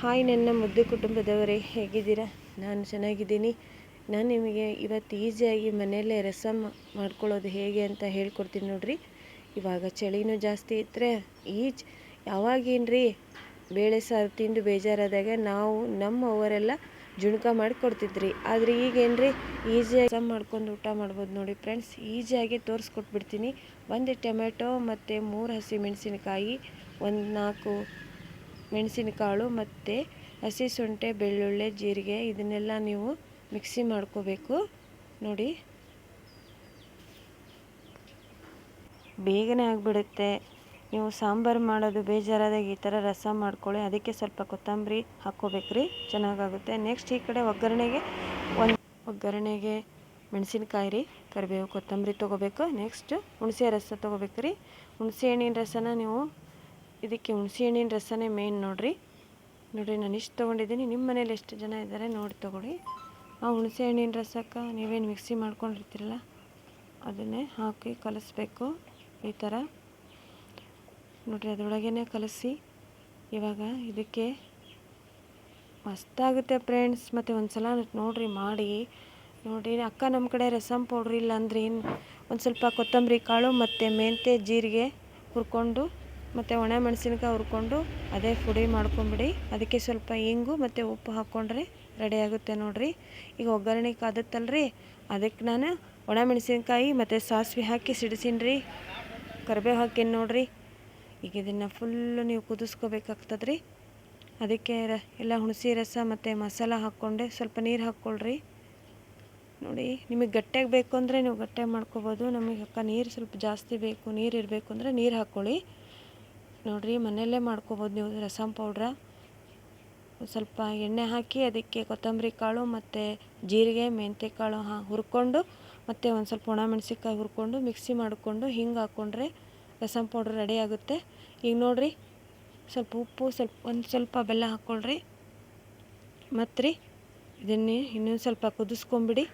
Hi ನನ್ನ ಮುದ್ದು ಕುಟುಂಬದವರೇ, ಹೇಗಿದ್ದೀರಾ? ನಾನು ಚೆನ್ನಾಗಿದ್ದೀನಿ. ನಾನು ನಿಮಗೆ ಇವತ್ತು ಈಸಿಯಾಗಿ ಮನೆಯಲ್ಲೇ ರಸಮ್ ಮಾಡ್ಕೊಳ್ಳೋದು ಹೇಗೆ ಅಂತ ಹೇಳ್ಕೊಡ್ತೀನಿ ನೋಡ್ರಿ. ಇವಾಗ ಚಳಿನೂ ಜಾಸ್ತಿ ಇದ್ದರೆ ಯಾವಾಗೇನ್ರಿ ಬೇಳೆ ಸಾರು ತಿಂದು ಬೇಜಾರಾದಾಗ ನಾವು ನಮ್ಮವರೆಲ್ಲ ಜುಣಕ ಮಾಡಿಕೊಡ್ತಿದ್ರಿ. ಆದರೆ ಈಗೇನ್ರಿ ಈಸಿಯಾಗಿ ರಸಮ್ ಮಾಡ್ಕೊಂಡು ಊಟ ಮಾಡ್ಬೋದು ನೋಡಿ ಫ್ರೆಂಡ್ಸ್. ಈಸಿಯಾಗಿ ತೋರಿಸ್ಕೊಟ್ಬಿಡ್ತೀನಿ. 1 ಟೊಮೆಟೊ ಮತ್ತು 3 ಹಸಿಮೆಣಸಿನಕಾಯಿ, 4 ಮೆಣಸಿನಕಾಳು ಮತ್ತು ಹಸಿ ಶುಂಠಿ, ಬೆಳ್ಳುಳ್ಳಿ, ಜೀರಿಗೆ ಇದನ್ನೆಲ್ಲ ನೀವು ಮಿಕ್ಸಿ ಮಾಡ್ಕೋಬೇಕು ನೋಡಿ. ಬೇಗನೆ ಆಗಿಬಿಡುತ್ತೆ. ನೀವು ಸಾಂಬಾರು ಮಾಡೋದು ಬೇಜಾರಾದಾಗ ಈ ಥರ ರಸಮ್ ಮಾಡ್ಕೊಳ್ಳಿ. ಅದಕ್ಕೆ ಸ್ವಲ್ಪ ಕೊತ್ತಂಬರಿ ಹಾಕ್ಕೋಬೇಕ್ರಿ, ಚೆನ್ನಾಗಾಗುತ್ತೆ. ನೆಕ್ಸ್ಟ್ ಈ ಕಡೆ ಒಗ್ಗರಣೆಗೆ ಮೆಣಸಿನ್ಕಾಯಿ ರೀ, ಕರಿಬೇವು, ಕೊತ್ತಂಬರಿ ತೊಗೋಬೇಕು. ನೆಕ್ಸ್ಟ್ ಹುಣಸೆ ರಸ ತೊಗೋಬೇಕ್ರಿ. ಹುಣಸೆ ಹಣ್ಣಿನ ರಸನ ನೀವು ಇದಕ್ಕೆ ಹುಣಸೆ ಹಣ್ಣಿನ ರಸನೇ ಮೇನ್ ನೋಡ್ರಿ. ನಾನು ಇಷ್ಟು ತೊಗೊಂಡಿದ್ದೀನಿ. ನಿಮ್ಮ ಮನೇಲಿ ಎಷ್ಟು ಜನ ಇದ್ದಾರೆ ನೋಡಿ ತೊಗೊಳ್ಳಿ. ಆ ಹುಣಸೆ ಹಣ್ಣಿನ ರಸಕ್ಕೆ ನೀವೇನು ಮಿಕ್ಸಿ ಮಾಡ್ಕೊಂಡಿರ್ತೀರಲ್ಲ ಅದನ್ನೇ ಹಾಕಿ ಕಲಿಸ್ಬೇಕು ಈ ಥರ ನೋಡಿರಿ. ಅದರೊಳಗೇ ಕಲಸಿ ಇವಾಗ ಇದಕ್ಕೆ ಮಸ್ತಾಗುತ್ತೆ ಫ್ರೆಂಡ್ಸ್. ಮತ್ತು ಒಂದು ಸಲ ನೋಡಿರಿ ಮಾಡಿ ನೋಡಿ. ಅಕ್ಕ ನಮ್ಮ ಕಡೆ ರಸಮ್ ಪೌಡ್ರ್ ಇಲ್ಲ ಅಂದ್ರೆ ಒಂದು ಸ್ವಲ್ಪ ಕೊತ್ತಂಬರಿ ಕಾಳು ಮತ್ತು ಮೆಂತ್ಯ, ಜೀರಿಗೆ ಹುರ್ಕೊಂಡು ಮತ್ತು ಒಣ ಮೆಣಸಿನ್ಕಾಯಿ ಹುರ್ಕೊಂಡು ಅದೇ ಪುಡಿ ಮಾಡ್ಕೊಂಬಿಡಿ. ಅದಕ್ಕೆ ಸ್ವಲ್ಪ ಇಂಗು ಮತ್ತು ಉಪ್ಪು ಹಾಕ್ಕೊಂಡ್ರೆ ರೆಡಿ ಆಗುತ್ತೆ ನೋಡಿರಿ. ಈಗ ಒಗ್ಗರಣೆ ಕಾದುತ್ತಲ್ರಿ, ಅದಕ್ಕೆ ನಾನು ಒಣ ಮೆಣಸಿನ್ಕಾಯಿ ಮತ್ತು ಸಾಸಿವೆ ಹಾಕಿ ಸಿಡಿಸೀನಿ, ಕರಿಬೇವು ಹಾಕೀನಿ ನೋಡಿರಿ. ಈಗ ಇದನ್ನು ಫುಲ್ಲು ನೀವು ಕುದಿಸ್ಕೋಬೇಕಾಗ್ತದ್ರಿ. ಅದಕ್ಕೆ ಎಲ್ಲ ಹುಣಸೆ ರಸ ಮತ್ತು ಮಸಾಲ ಹಾಕ್ಕೊಂಡೆ ಸ್ವಲ್ಪ ನೀರು ಹಾಕ್ಕೊಳ್ರಿ ನೋಡಿ. ನಿಮಗೆ ಗಟ್ಟಿಯಾಗಿ ಬೇಕು ಅಂದರೆ ನೀವು ಗಟ್ಟಿಯಾಗಿ ಮಾಡ್ಕೋಬೋದು. ನಮಗೆ ನೀರು ಸ್ವಲ್ಪ ಜಾಸ್ತಿ ಬೇಕು, ನೀರು ಇರಬೇಕು ಅಂದರೆ ನೀರು ಹಾಕ್ಕೊಳ್ಳಿ ನೋಡಿರಿ. ಮನೆಯಲ್ಲೇ ಮಾಡ್ಕೋಬೋದು ನೀವು ರಸಮ್ ಪೌಡ್ರ. ಸ್ವಲ್ಪ ಎಣ್ಣೆ ಹಾಕಿ ಅದಕ್ಕೆ ಕೊತ್ತಂಬರಿ ಕಾಳು ಮತ್ತು ಜೀರಿಗೆ, ಮೆಂತ್ಯ ಕಾಳು ಹುರ್ಕೊಂಡು ಮತ್ತು ಒಂದು ಸ್ವಲ್ಪ ಒಣ ಮೆಣಸಿನ್ಕಾಯಿ ಹುರ್ಕೊಂಡು ಮಿಕ್ಸಿ ಮಾಡಿಕೊಂಡು ಹಿಂಗೆ ಹಾಕ್ಕೊಂಡ್ರೆ ರಸಮ್ ಪೌಡ್ರ್ ರೆಡಿ ಆಗುತ್ತೆ. ಈಗ ನೋಡಿರಿ, ಸ್ವಲ್ಪ ಉಪ್ಪು, ಒಂದು ಸ್ವಲ್ಪ ಬೆಲ್ಲ ಹಾಕ್ಕೊಳ್ರಿ. ಮತ್ತು ರೀ ಇದನ್ನೇ ಇನ್ನೊಂದು ಸ್ವಲ್ಪ ಕುದಿಸ್ಕೊಂಬಿಡಿ.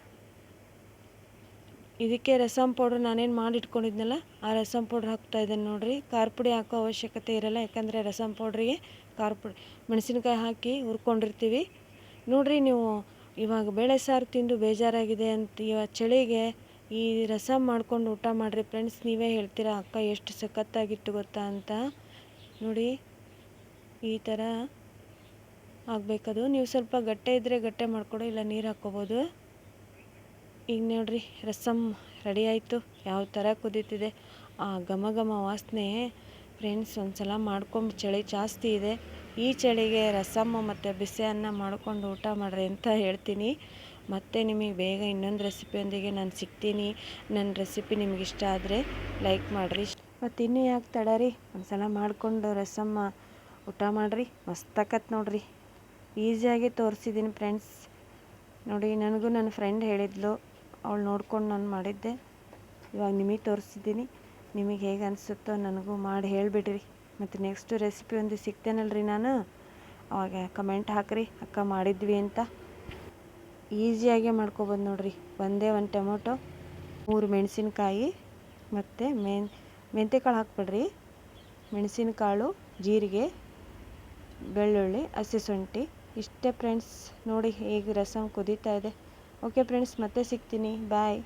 ಇದಕ್ಕೆ ರಸಮ್ ಪೌಡ್ರ್ ನಾನೇನು ಮಾಡಿ ಇಟ್ಕೊಂಡಿದ್ನಲ್ಲ ಆ ರಸಮ್ ಪೌಡ್ರ್ ಹಾಕ್ತಾಯಿದ್ದೇನೆ ನೋಡಿರಿ. ಖಾರ ಪುಡಿ ಹಾಕೋ ಅವಶ್ಯಕತೆ ಇರೋಲ್ಲ, ಯಾಕಂದರೆ ರಸಮ್ ಪೌಡ್ರಿಗೆ ಖಾರ ಪುಡಿ ಮೆಣಸಿನ್ಕಾಯಿ ಹಾಕಿ ಹುರ್ಕೊಂಡಿರ್ತೀವಿ ನೋಡಿರಿ. ನೀವು ಇವಾಗ ಬೇಳೆ ಸಾರು ತಿಂದು ಬೇಜಾರಾಗಿದೆ ಅಂತ ಇವಾಗ ಚಳಿಗೆ ಈ ರಸಮ್ ಮಾಡ್ಕೊಂಡು ಊಟ ಮಾಡಿರಿ ಫ್ರೆಂಡ್ಸ್. ನೀವೇ ಹೇಳ್ತೀರಾ ಅಕ್ಕ ಎಷ್ಟು ಸಖತ್ತಾಗಿತ್ತು ಗೊತ್ತಾ ಅಂತ ನೋಡಿ. ಈ ಥರ ಆಗಬೇಕದು. ನೀವು ಸ್ವಲ್ಪ ಗಟ್ಟೆ ಇದ್ದರೆ ಗಟ್ಟೆ ಮಾಡ್ಕೊಡು, ಇಲ್ಲ ನೀರು ಹಾಕ್ಕೋಬೋದು. ಈಗ ನೋಡಿರಿ ರಸಮ್ ರೆಡಿ ಆಯಿತು. ಯಾವ ಥರ ಕುದೀತಿದೆ, ಆ ಘಮ ಘಮ ವಾಸನೆ ಫ್ರೆಂಡ್ಸ್. ಒಂದು ಸಲ ಮಾಡ್ಕೊಂಡು, ಚಳಿ ಜಾಸ್ತಿ ಇದೆ, ಈ ಚಳಿಗೆ ರಸಮ್ ಮತ್ತು ಬಿಸಿ ಅನ್ನ ಮಾಡ್ಕೊಂಡು ಊಟ ಮಾಡಿರಿ ಅಂತ ಹೇಳ್ತೀನಿ. ಮತ್ತು ನಿಮಗೆ ಬೇಗ ಇನ್ನೊಂದು ರೆಸಿಪಿಯೊಂದಿಗೆ ನಾನು ಸಿಗ್ತೀನಿ. ನನ್ನ ರೆಸಿಪಿ ನಿಮ್ಗೆ ಇಷ್ಟ ಆದರೆ ಲೈಕ್ ಮಾಡಿರಿ. ಮತ್ತು ಇನ್ನೂ ಯಾಕೆ ತಡ ರೀ, ಒಂದು ಸಲ ಮಾಡಿಕೊಂಡು ರಸಮ್ಮ ಊಟ ಮಾಡಿರಿ, ಮಸ್ತಾಕತ್ ನೋಡಿರಿ. ಈಸಿಯಾಗಿ ತೋರಿಸಿದ್ದೀನಿ ಫ್ರೆಂಡ್ಸ್ ನೋಡಿ. ನನಗೂ ನನ್ನ ಫ್ರೆಂಡ್ ಹೇಳಿದ್ಲು, ಅವಳು ನೋಡ್ಕೊಂಡು ನಾನು ಮಾಡಿದ್ದೆ. ಇವಾಗ ನಿಮಗೆ ತೋರಿಸಿದ್ದೀನಿ. ನಿಮಗೆ ಹೇಗೆ ಅನಿಸುತ್ತೋ ನನಗೂ ಮಾಡಿ ಹೇಳಿಬಿಡ್ರಿ. ಮತ್ತು ನೆಕ್ಸ್ಟ್ ರೆಸಿಪಿ ಒಂದು ಸಿಗ್ತೇನಲ್ರಿ ನಾನು, ಅವಾಗ ಕಮೆಂಟ್ ಹಾಕಿರಿ ಅಕ್ಕ ಮಾಡಿದ್ವಿ ಅಂತ. ಈಸಿಯಾಗೆ ಮಾಡ್ಕೊಬೋದು ನೋಡಿರಿ. ಒಂದೇ ಒಂದು ಟೊಮೊಟೊ, 3 ಮೆಣಸಿನ್ಕಾಯಿ ಮತ್ತು ಮೆಂತ್ಯಕಾಳು ಹಾಕ್ಬಿಡ್ರಿ. ಮೆಣಸಿನಕಾಳು, ಜೀರಿಗೆ, ಬೆಳ್ಳುಳ್ಳಿ, ಹಸಿ ಶುಂಠಿ ಇಷ್ಟೇ ಫ್ರೆಂಡ್ಸ್. ನೋಡಿ ಹೇಗೆ ರಸಮ್ ಕುದೀತಾ ಇದೆ. ಓಕೆ ಫ್ರೆಂಡ್ಸ್, ಮತ್ತೆ ಸಿಗ್ತೀನಿ, ಬಾಯ್.